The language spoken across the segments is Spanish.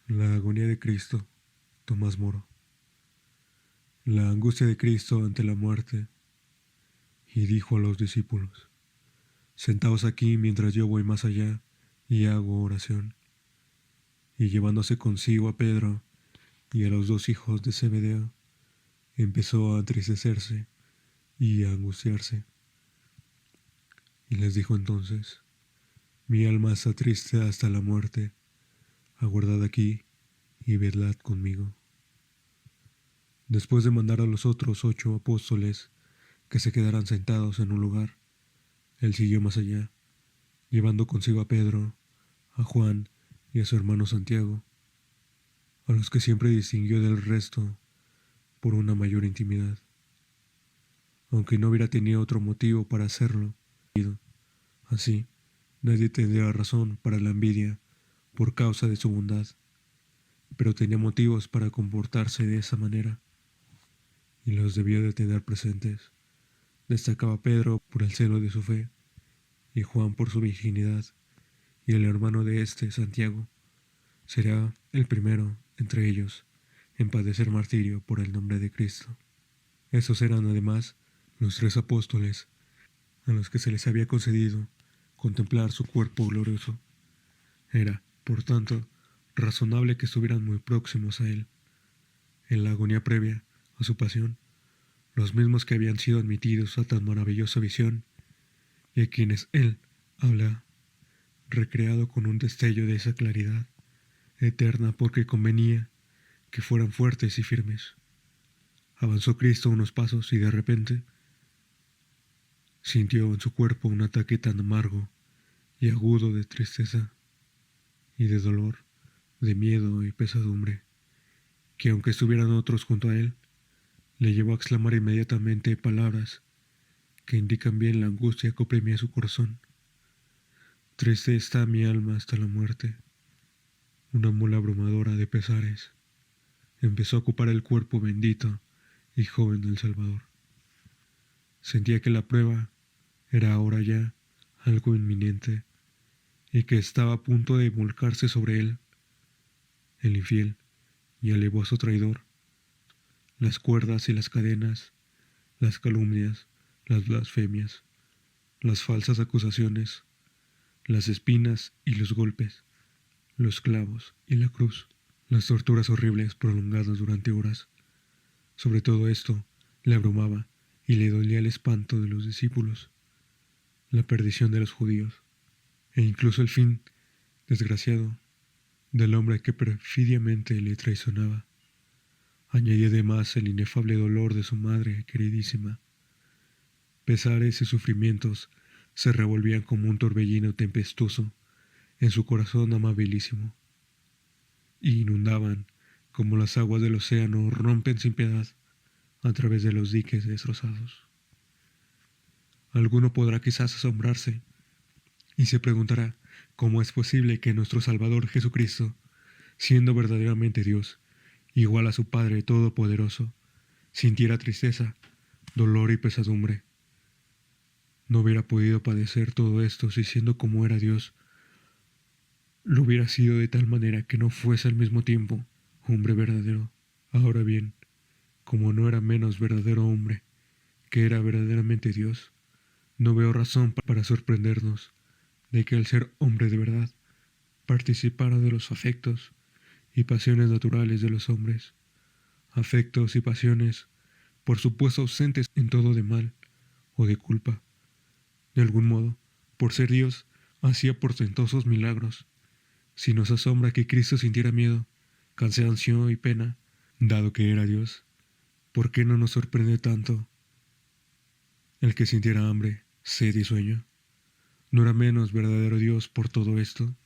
La agonía de Cristo, Tomás Moro. La angustia de Cristo ante la muerte, y dijo a los discípulos: Sentaos aquí mientras yo voy más allá y hago oración. Y llevándose consigo a Pedro y a los dos hijos de Zebedeo, empezó a entristecerse y a angustiarse. Y les dijo entonces: Mi alma está triste hasta la muerte, aguardad aquí y velad conmigo. Después de mandar a los otros 8 apóstoles que se quedaran sentados en un lugar, él siguió más allá, llevando consigo a Pedro, a Juan y a su hermano Santiago, a los que siempre distinguió del resto por una mayor intimidad, aunque no hubiera tenido otro motivo para hacerlo. Así, nadie tendría razón para la envidia por causa de su bondad, pero tenía motivos para comportarse de esa manera, y los debía de tener presentes. Destacaba Pedro por el celo de su fe, y Juan por su virginidad, y el hermano de éste, Santiago, será el primero entre ellos en padecer martirio por el nombre de Cristo. Estos eran además los 3 apóstoles a los que se les había concedido contemplar su cuerpo glorioso. Era, por tanto, razonable que estuvieran muy próximos a él, en la agonía previa a su pasión, los mismos que habían sido admitidos a tan maravillosa visión, y a quienes él habla, recreado con un destello de esa claridad eterna, porque convenía que fueran fuertes y firmes. Avanzó Cristo unos pasos y de repente sintió en su cuerpo un ataque tan amargo y agudo de tristeza y de dolor, de miedo y pesadumbre, que aunque estuvieran otros junto a él, le llevó a exclamar inmediatamente palabras que indican bien la angustia que oprimía su corazón. Triste está mi alma hasta la muerte. Una mula abrumadora de pesares empezó a ocupar el cuerpo bendito y joven del Salvador. Sentía que la prueba era ahora ya algo inminente y que estaba a punto de volcarse sobre él, el infiel y alevoso traidor. Las cuerdas y las cadenas, las calumnias, las blasfemias, las falsas acusaciones, las espinas y los golpes, los clavos y la cruz, las torturas horribles prolongadas durante horas. Sobre todo esto le abrumaba y le dolía el espanto de los discípulos, la perdición de los judíos, e incluso el fin desgraciado del hombre que perfidiamente le traicionaba. Añadía además el inefable dolor de su madre queridísima. Pesares y sufrimientos se revolvían como un torbellino tempestuoso en su corazón amabilísimo, y inundaban como las aguas del océano rompen sin piedad a través de los diques destrozados. Alguno podrá quizás asombrarse y se preguntará cómo es posible que nuestro Salvador Jesucristo, siendo verdaderamente Dios, igual a su Padre Todopoderoso, sintiera tristeza, dolor y pesadumbre. No hubiera podido padecer todo esto si, siendo como era Dios, lo hubiera sido de tal manera que no fuese al mismo tiempo hombre verdadero. Ahora bien, como no era menos verdadero hombre, que era verdaderamente Dios, no veo razón para sorprendernos de que al ser hombre de verdad, participara de los afectos y pasiones naturales de los hombres, afectos y pasiones, por supuesto ausentes en todo de mal o de culpa. De algún modo, por ser Dios, hacía portentosos milagros. Si nos asombra que Cristo sintiera miedo, cansancio y pena, dado que era Dios, ¿por qué no nos sorprende tanto el que sintiera hambre, sed y sueño? ¿No era menos verdadero Dios por todo esto?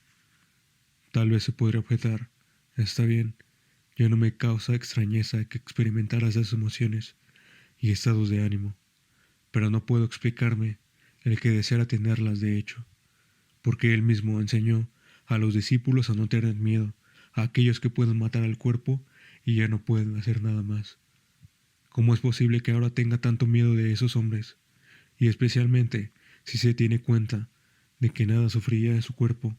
Tal vez se podría objetar: está bien, ya no me causa extrañeza que experimentaras esas emociones y estados de ánimo, pero no puedo explicarme el que deseara tenerlas de hecho, porque él mismo enseñó a los discípulos a no tener miedo a aquellos que pueden matar al cuerpo y ya no pueden hacer nada más. ¿Cómo es posible que ahora tenga tanto miedo de esos hombres? Y especialmente si se tiene cuenta de que nada sufriría de su cuerpo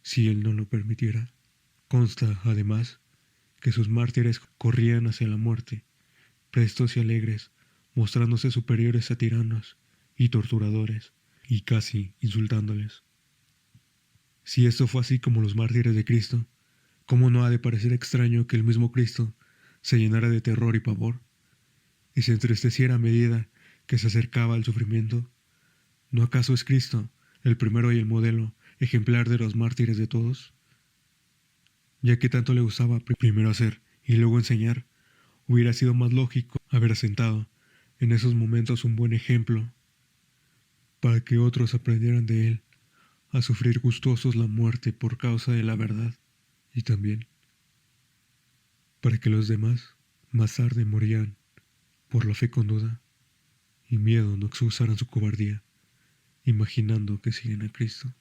si él no lo permitiera. Consta, además, que sus mártires corrían hacia la muerte, prestos y alegres, mostrándose superiores a tiranos y torturadores, y casi insultándoles. Si esto fue así como los mártires de Cristo, ¿cómo no ha de parecer extraño que el mismo Cristo se llenara de terror y pavor, y se entristeciera a medida que se acercaba al sufrimiento? ¿No acaso es Cristo el primero y el modelo ejemplar de los mártires de todos? Ya que tanto le gustaba primero hacer y luego enseñar, hubiera sido más lógico haber asentado en esos momentos un buen ejemplo para que otros aprendieran de él a sufrir gustosos la muerte por causa de la verdad, y también para que los demás más tarde morían por la fe con duda y miedo no excusaran su cobardía, imaginando que siguen a Cristo,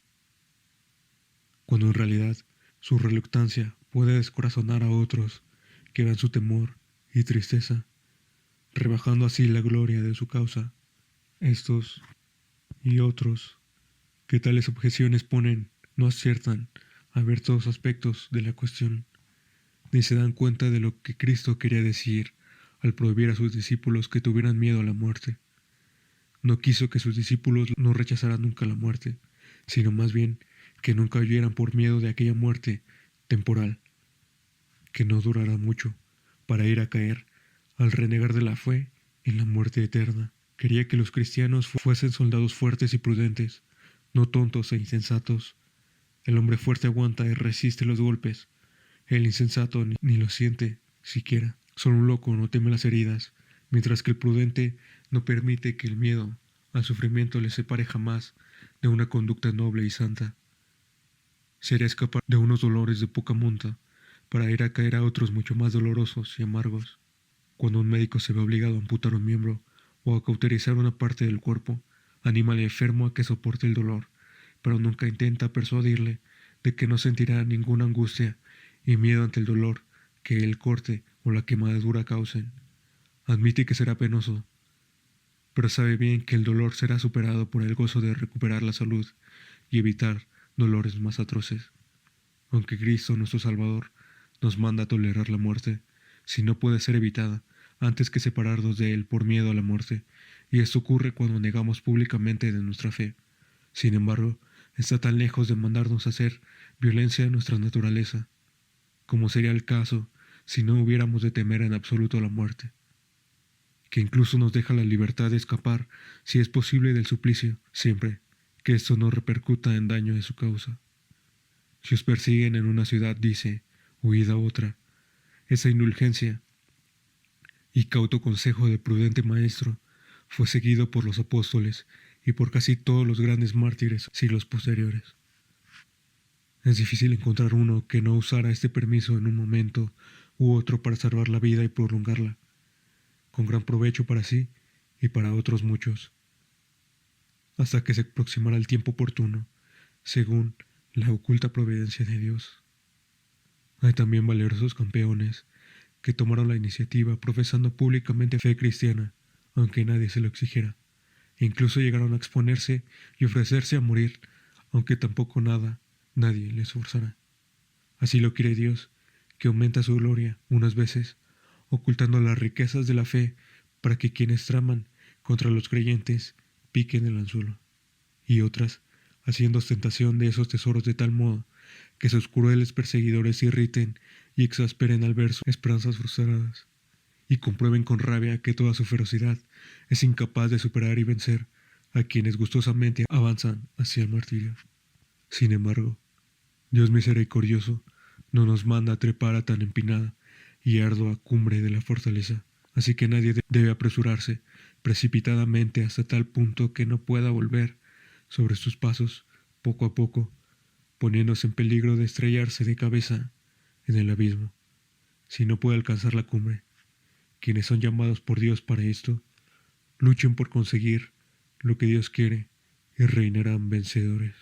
cuando en realidad su reluctancia puede descorazonar a otros que vean su temor y tristeza, rebajando así la gloria de su causa. Estos y otros que tales objeciones ponen no aciertan a ver todos los aspectos de la cuestión, ni se dan cuenta de lo que Cristo quería decir al prohibir a sus discípulos que tuvieran miedo a la muerte. No quiso que sus discípulos no rechazaran nunca la muerte, sino más bien que nunca huyeran por miedo de aquella muerte temporal, que no durará mucho, para ir a caer, al renegar de la fe, en la muerte eterna. Quería que los cristianos fuesen soldados fuertes y prudentes, no tontos e insensatos. El hombre fuerte aguanta y resiste los golpes, el insensato ni lo siente siquiera. Solo un loco no teme las heridas, mientras que el prudente no permite que el miedo al sufrimiento le separe jamás de una conducta noble y santa. Sería escapar de unos dolores de poca monta para ir a caer a otros mucho más dolorosos y amargos. Cuando un médico se ve obligado a amputar un miembro o a cauterizar una parte del cuerpo, anima al enfermo a que soporte el dolor, pero nunca intenta persuadirle de que no sentirá ninguna angustia y miedo ante el dolor que el corte o la quemadura causen. Admite que será penoso, pero sabe bien que el dolor será superado por el gozo de recuperar la salud y evitar dolores más atroces. Aunque Cristo, nuestro Salvador, nos manda a tolerar la muerte, si no puede ser evitada, antes que separarnos de Él por miedo a la muerte, y esto ocurre cuando negamos públicamente de nuestra fe. Sin embargo, está tan lejos de mandarnos a hacer violencia a nuestra naturaleza, como sería el caso si no hubiéramos de temer en absoluto la muerte, que incluso nos deja la libertad de escapar, si es posible, del suplicio, siempre que esto no repercuta en daño de su causa. Si os persiguen en una ciudad, dice, huid a otra. Esa indulgencia y cauto consejo del prudente maestro fue seguido por los apóstoles y por casi todos los grandes mártires siglos posteriores. Es difícil encontrar uno que no usara este permiso en un momento u otro para salvar la vida y prolongarla, con gran provecho para sí y para otros muchos, hasta que se aproximara el tiempo oportuno, según la oculta providencia de Dios. Hay también valerosos campeones que tomaron la iniciativa profesando públicamente fe cristiana, aunque nadie se lo exigiera, e incluso llegaron a exponerse y ofrecerse a morir, aunque tampoco nadie les forzara. Así lo quiere Dios, que aumenta su gloria unas veces, ocultando las riquezas de la fe para que quienes traman contra los creyentes piquen el anzuelo, y otras, haciendo ostentación de esos tesoros de tal modo que sus crueles perseguidores irriten y exasperen al ver sus esperanzas frustradas, y comprueben con rabia que toda su ferocidad es incapaz de superar y vencer a quienes gustosamente avanzan hacia el martirio. Sin embargo, Dios misericordioso no nos manda a trepar a tan empinada y ardua cumbre de la fortaleza, así que nadie debe apresurarse precipitadamente hasta tal punto que no pueda volver sobre sus pasos poco a poco, poniéndose en peligro de estrellarse de cabeza en el abismo, si no puede alcanzar la cumbre. Quienes son llamados por Dios para esto, luchen por conseguir lo que Dios quiere y reinarán vencedores.